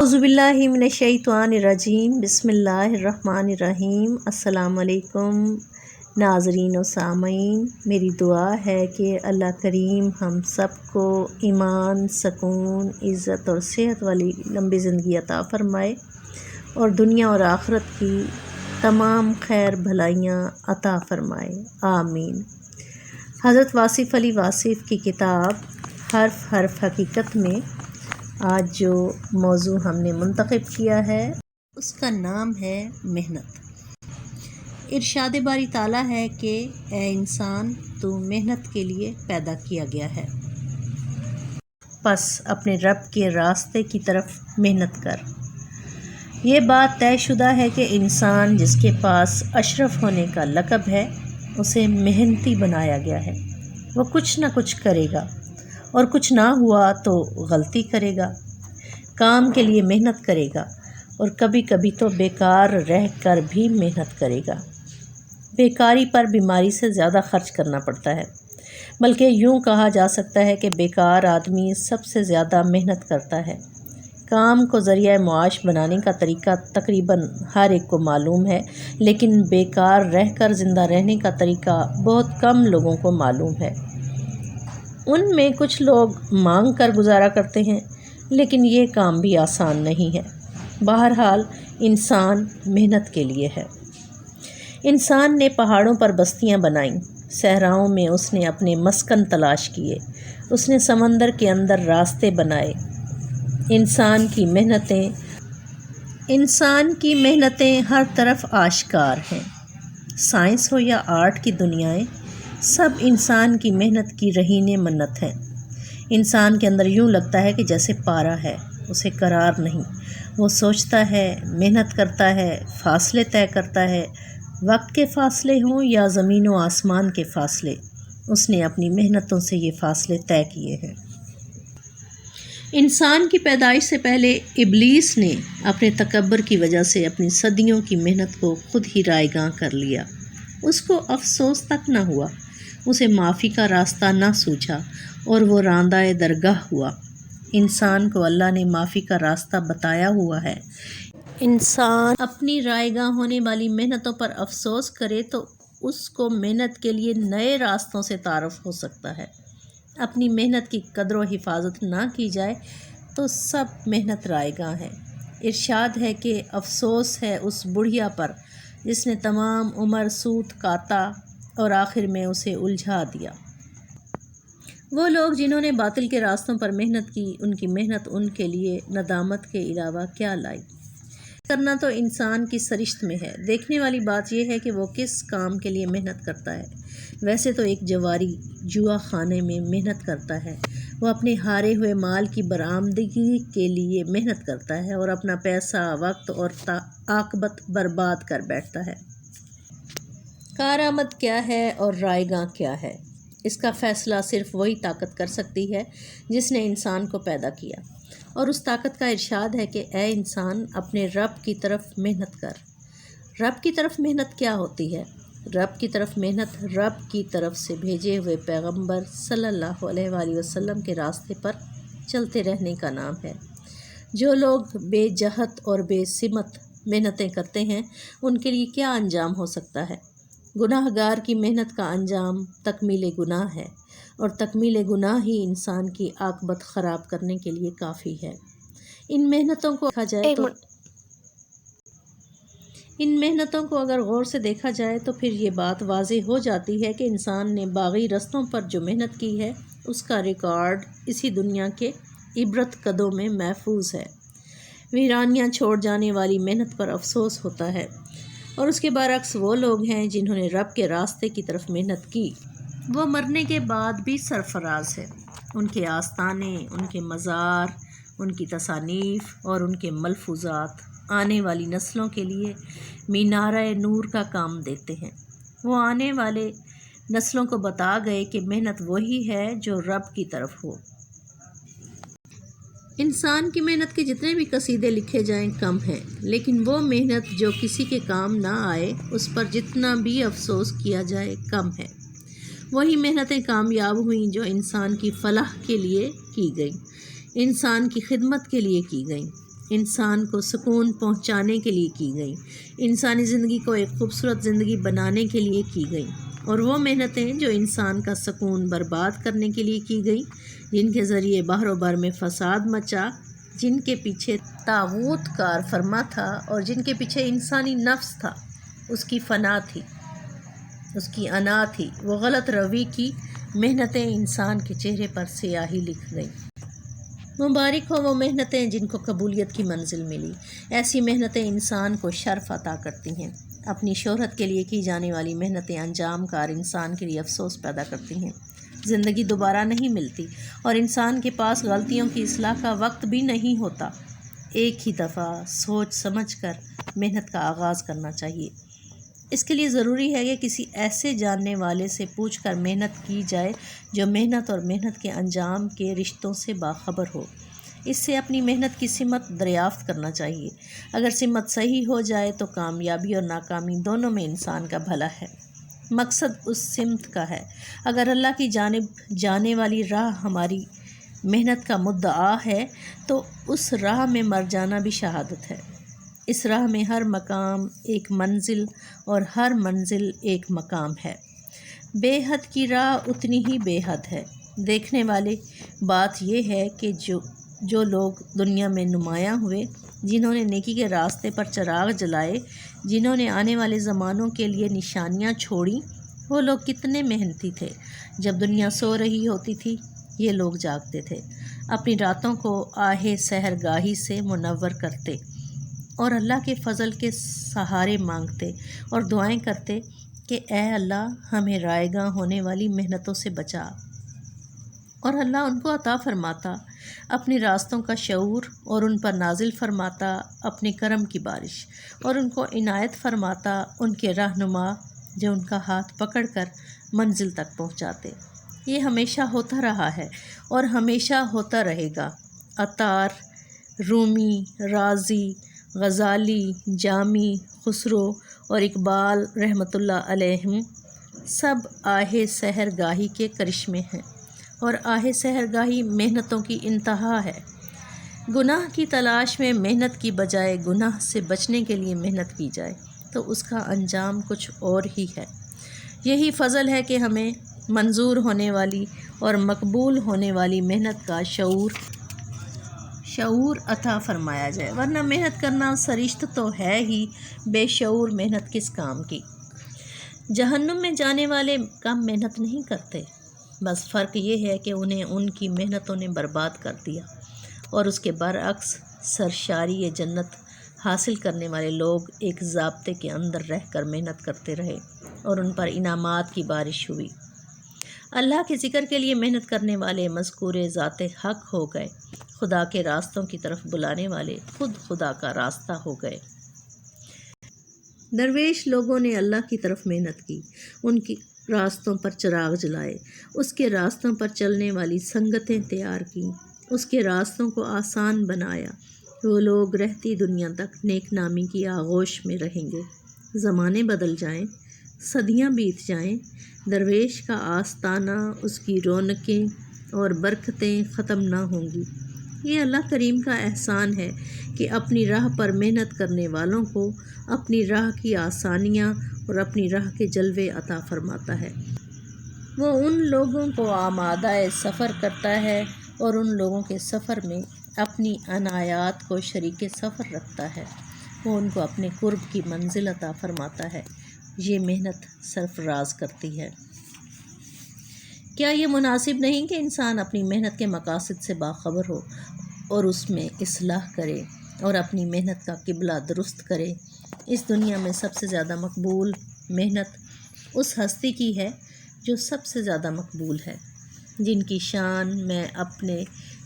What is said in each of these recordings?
اعوذ باللہ من الشیطان الرجیم، بسم اللہ الرحمن الرحیم۔ السلام علیکم ناظرین و سامعین، میری دعا ہے کہ اللہ کریم ہم سب کو ایمان، سکون، عزت اور صحت والی لمبی زندگی عطا فرمائے اور دنیا اور آخرت کی تمام خیر بھلائیاں عطا فرمائے، آمین۔ حضرت واصف علی واصف کی کتاب حرف حرف حقیقت میں آج جو موضوع ہم نے منتخب کیا ہے اس کا نام ہے محنت۔ ارشاد باری تعالیٰ ہے کہ اے انسان، تو محنت کے لیے پیدا کیا گیا ہے، پس اپنے رب کے راستے کی طرف محنت کر۔ یہ بات طے شدہ ہے کہ انسان جس کے پاس اشرف ہونے کا لقب ہے، اسے محنتی بنایا گیا ہے۔ وہ کچھ نہ کچھ کرے گا اور کچھ نہ ہوا تو غلطی کرے گا، کام کے لیے محنت کرے گا اور کبھی کبھی تو بیکار رہ کر بھی محنت کرے گا۔ بیکاری پر بیماری سے زیادہ خرچ کرنا پڑتا ہے، بلکہ یوں کہا جا سکتا ہے کہ بیکار آدمی سب سے زیادہ محنت کرتا ہے۔ کام کو ذریعہ معاش بنانے کا طریقہ تقریباً ہر ایک کو معلوم ہے، لیکن بیکار رہ کر زندہ رہنے کا طریقہ بہت کم لوگوں کو معلوم ہے۔ ان میں کچھ لوگ مانگ کر گزارا کرتے ہیں، لیکن یہ کام بھی آسان نہیں ہے۔ بہرحال انسان محنت کے لیے ہے۔ انسان نے پہاڑوں پر بستیاں بنائیں، صحراؤں میں اس نے اپنے مسکن تلاش کیے، اس نے سمندر کے اندر راستے بنائے۔ انسان کی محنتیں ہر طرف آشکار ہیں۔ سائنس ہو یا آرٹ کی دنیائیں، سب انسان کی محنت کی رہین منت ہیں۔ انسان کے اندر یوں لگتا ہے کہ جیسے پارا ہے، اسے قرار نہیں۔ وہ سوچتا ہے، محنت کرتا ہے، فاصلے طے کرتا ہے، وقت کے فاصلے ہوں یا زمین و آسمان کے فاصلے، اس نے اپنی محنتوں سے یہ فاصلے طے کیے ہیں۔ انسان کی پیدائش سے پہلے ابلیس نے اپنے تکبر کی وجہ سے اپنی صدیوں کی محنت کو خود ہی رائیگاں کر لیا۔ اس کو افسوس تک نہ ہوا، اسے معافی کا راستہ نہ سوچا اور وہ راندہ درگاہ ہوا۔ انسان کو اللہ نے معافی کا راستہ بتایا ہوا ہے۔ انسان اپنی رائیگاں ہونے والی محنتوں پر افسوس کرے تو اس کو محنت کے لیے نئے راستوں سے تعارف ہو سکتا ہے۔ اپنی محنت کی قدر و حفاظت نہ کی جائے تو سب محنت رائیگاں ہے۔ ارشاد ہے کہ افسوس ہے اس بڑھیا پر جس نے تمام عمر سوت کاتا اور آخر میں اسے الجھا دیا۔ وہ لوگ جنہوں نے باطل کے راستوں پر محنت کی، ان کی محنت ان کے لیے ندامت کے علاوہ کیا لائی۔ کرنا تو انسان کی سرشت میں ہے۔ دیکھنے والی بات یہ ہے کہ وہ کس کام کے لیے محنت کرتا ہے۔ ویسے تو ایک جواری جوا خانے میں محنت کرتا ہے، وہ اپنے ہارے ہوئے مال کی برآمدگی کے لیے محنت کرتا ہے اور اپنا پیسہ، وقت اور عاقبت برباد کر بیٹھتا ہے۔ کارآمد کیا ہے اور رائیگاں کیا ہے، اس کا فیصلہ صرف وہی طاقت کر سکتی ہے جس نے انسان کو پیدا کیا، اور اس طاقت کا ارشاد ہے کہ اے انسان، اپنے رب کی طرف محنت کر۔ رب کی طرف محنت کیا ہوتی ہے؟ رب کی طرف محنت رب کی طرف سے بھیجے ہوئے پیغمبر صلی اللہ علیہ وآلہ وسلم کے راستے پر چلتے رہنے کا نام ہے۔ جو لوگ بے جہت اور بے سمت محنتیں کرتے ہیں، ان کے لیے کیا انجام ہو سکتا ہے؟ گناہ گار کی محنت کا انجام تکمیل گناہ ہے، اور تکمیل گناہ ہی انسان کی عاقبت خراب کرنے کے لیے کافی ہے۔ ان محنتوں کو اگر غور سے دیکھا جائے تو پھر یہ بات واضح ہو جاتی ہے کہ انسان نے باغی رستوں پر جو محنت کی ہے، اس کا ریکارڈ اسی دنیا کے عبرت قدوں میں محفوظ ہے۔ ویرانیاں چھوڑ جانے والی محنت پر افسوس ہوتا ہے، اور اس کے برعکس وہ لوگ ہیں جنہوں نے رب کے راستے کی طرف محنت کی، وہ مرنے کے بعد بھی سرفراز ہے۔ ان کے آستانے، ان کے مزار، ان کی تصانیف اور ان کے ملفوظات آنے والی نسلوں کے لیے مینارہ نور کا کام دیتے ہیں۔ وہ آنے والے نسلوں کو بتا گئے کہ محنت وہی ہے جو رب کی طرف ہو۔ انسان کی محنت کے جتنے بھی قصیدے لکھے جائیں کم ہیں، لیکن وہ محنت جو کسی کے کام نہ آئے، اس پر جتنا بھی افسوس کیا جائے کم ہے۔ وہی محنتیں کامیاب ہوئیں جو انسان کی فلاح کے لیے کی گئیں، انسان کی خدمت کے لیے کی گئیں۔ انسان کو سکون پہنچانے کے لیے کی گئی، انسانی زندگی کو ایک خوبصورت زندگی بنانے کے لیے کی گئی، اور وہ محنتیں جو انسان کا سکون برباد کرنے کے لیے کی گئی، جن کے ذریعے بحر و بر میں فساد مچا، جن کے پیچھے طاغوت کار فرما تھا اور جن کے پیچھے انسانی نفس تھا، اس کی فنا تھی، اس کی انا تھی، وہ غلط روی کی محنتیں انسان کے چہرے پر سیاہی لکھ گئیں۔ مبارک ہو وہ محنتیں جن کو قبولیت کی منزل ملی۔ ایسی محنتیں انسان کو شرف عطا کرتی ہیں۔ اپنی شہرت کے لیے کی جانے والی محنتیں انجام کار انسان کے لیے افسوس پیدا کرتی ہیں۔ زندگی دوبارہ نہیں ملتی اور انسان کے پاس غلطیوں کی اصلاح کا وقت بھی نہیں ہوتا۔ ایک ہی دفعہ سوچ سمجھ کر محنت کا آغاز کرنا چاہیے۔ اس کے لیے ضروری ہے کہ کسی ایسے جاننے والے سے پوچھ کر محنت کی جائے جو محنت اور محنت کے انجام کے رشتوں سے باخبر ہو۔ اس سے اپنی محنت کی سمت دریافت کرنا چاہیے۔ اگر سمت صحیح ہو جائے تو کامیابی اور ناکامی دونوں میں انسان کا بھلا ہے۔ مقصد اس سمت کا ہے۔ اگر اللہ کی جانب جانے والی راہ ہماری محنت کا مدعا ہے تو اس راہ میں مر جانا بھی شہادت ہے۔ اس راہ میں ہر مقام ایک منزل اور ہر منزل ایک مقام ہے۔ بے حد کی راہ اتنی ہی بے حد ہے۔ دیکھنے والے بات یہ ہے کہ جو لوگ دنیا میں نمایاں ہوئے، جنہوں نے نیکی کے راستے پر چراغ جلائے، جنہوں نے آنے والے زمانوں کے لیے نشانیاں چھوڑیں، وہ لوگ کتنے محنتی تھے۔ جب دنیا سو رہی ہوتی تھی یہ لوگ جاگتے تھے، اپنی راتوں کو آہ سحر گاہی سے منور کرتے اور اللہ کے فضل کے سہارے مانگتے اور دعائیں کرتے کہ اے اللہ ہمیں رائے گاں ہونے والی محنتوں سے بچا، اور اللہ ان کو عطا فرماتا اپنے راستوں کا شعور اور ان پر نازل فرماتا اپنے کرم کی بارش، اور ان کو عنایت فرماتا ان کے رہنما جو ان کا ہاتھ پکڑ کر منزل تک پہنچاتے۔ یہ ہمیشہ ہوتا رہا ہے اور ہمیشہ ہوتا رہے گا۔ عطار، رومی، رازی، غزالی، جامی، خسرو اور اقبال رحمۃ اللہ علیہم سب آہ سحر گاہی کے کرشمے ہیں، اور آہ سحر گاہی محنتوں کی انتہا ہے۔ گناہ کی تلاش میں محنت کی بجائے گناہ سے بچنے کے لیے محنت کی جائے تو اس کا انجام کچھ اور ہی ہے۔ یہی فضل ہے کہ ہمیں منظور ہونے والی اور مقبول ہونے والی محنت کا شعور عطا فرمایا جائے، ورنہ محنت کرنا سرشت تو ہے ہی، بے شعور محنت کس کام کی۔ جہنم میں جانے والے کم محنت نہیں کرتے، بس فرق یہ ہے کہ انہیں ان کی محنتوں نے برباد کر دیا، اور اس کے برعکس سرشاری جنت حاصل کرنے والے لوگ ایک ضابطے کے اندر رہ کر محنت کرتے رہے اور ان پر انعامات کی بارش ہوئی۔ اللہ کے ذکر کے لیے محنت کرنے والے مذکور ذات حق ہو گئے، خدا کے راستوں کی طرف بلانے والے خود خدا کا راستہ ہو گئے۔ درویش لوگوں نے اللہ کی طرف محنت کی، ان کی راستوں پر چراغ جلائے، اس کے راستوں پر چلنے والی سنگتیں تیار کیں، اس کے راستوں کو آسان بنایا۔ وہ لوگ رہتی دنیا تک نیک نامی کی آغوش میں رہیں گے۔ زمانے بدل جائیں، صدیاں بیت جائیں، درویش کا آستانہ، اس کی رونقیں اور برکتیں ختم نہ ہوں گی۔ یہ اللہ کریم کا احسان ہے کہ اپنی راہ پر محنت کرنے والوں کو اپنی راہ کی آسانیاں اور اپنی راہ کے جلوے عطا فرماتا ہے۔ وہ ان لوگوں کو آمادہ سفر کرتا ہے اور ان لوگوں کے سفر میں اپنی عنایات کو شریک سفر رکھتا ہے۔ وہ ان کو اپنے قرب کی منزل عطا فرماتا ہے۔ یہ محنت سرفراز کرتی ہے۔ کیا یہ مناسب نہیں کہ انسان اپنی محنت کے مقاصد سے باخبر ہو اور اس میں اصلاح کرے اور اپنی محنت کا قبلہ درست کرے؟ اس دنیا میں سب سے زیادہ مقبول محنت اس ہستی کی ہے جو سب سے زیادہ مقبول ہے، جن کی شان میں اپنے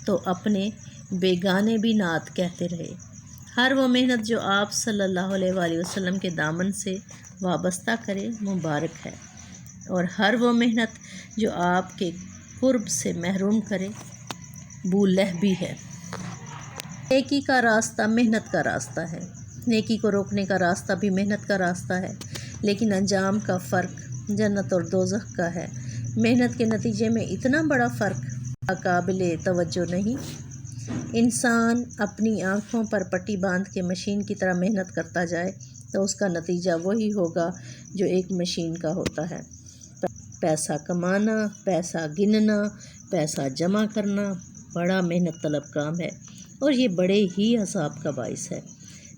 تو اپنے بیگانے بھی نعت کہتے رہے۔ ہر وہ محنت جو آپ صلی اللہ علیہ وآلہ وسلم کے دامن سے وابستہ کرے مبارک ہے، اور ہر وہ محنت جو آپ کے قرب سے محروم کرے بولہ بھی ہے۔ نیکی کا راستہ محنت کا راستہ ہے، نیکی کو روکنے کا راستہ بھی محنت کا راستہ ہے، لیکن انجام کا فرق جنت اور دوزخ کا ہے۔ محنت کے نتیجے میں اتنا بڑا فرق قابل توجہ نہیں۔ انسان اپنی آنکھوں پر پٹی باندھ کے مشین کی طرح محنت کرتا جائے تو اس کا نتیجہ وہی ہوگا جو ایک مشین کا ہوتا ہے۔ پیسہ کمانا، پیسہ گننا، پیسہ جمع کرنا بڑا محنت طلب کام ہے، اور یہ بڑے ہی عذاب کا باعث ہے۔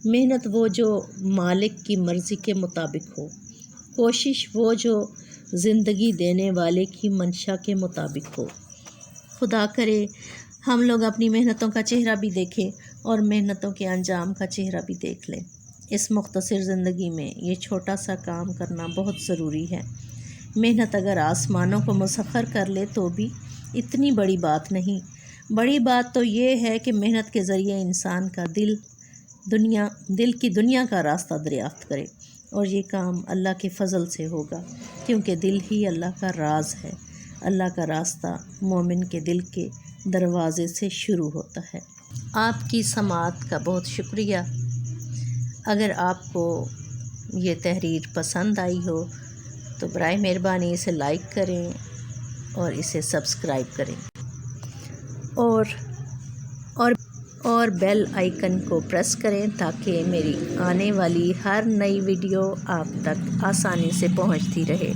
محنت وہ جو مالک کی مرضی کے مطابق ہو، کوشش وہ جو زندگی دینے والے کی منشا کے مطابق ہو۔ خدا کرے ہم لوگ اپنی محنتوں کا چہرہ بھی دیکھیں اور محنتوں کے انجام کا چہرہ بھی دیکھ لیں۔ اس مختصر زندگی میں یہ چھوٹا سا کام کرنا بہت ضروری ہے۔ محنت اگر آسمانوں کو مسخر کر لے تو بھی اتنی بڑی بات نہیں۔ بڑی بات تو یہ ہے کہ محنت کے ذریعے انسان کا دل کی دنیا کا راستہ دریافت کرے، اور یہ کام اللہ کے فضل سے ہوگا، کیونکہ دل ہی اللہ کا راز ہے۔ اللہ کا راستہ مومن کے دل کے دروازے سے شروع ہوتا ہے۔ آپ کی سماعت کا بہت شکریہ۔ اگر آپ کو یہ تحریر پسند آئی ہو تو برائے مہربانی اسے لائک کریں اور اسے سبسکرائب کریں، اور بیل آئیکن کو پریس کریں تاکہ میری آنے والی ہر نئی ویڈیو آپ تک آسانی سے پہنچتی رہے۔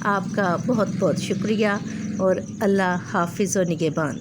آپ کا بہت بہت شکریہ، اور اللہ حافظ و نگہبان۔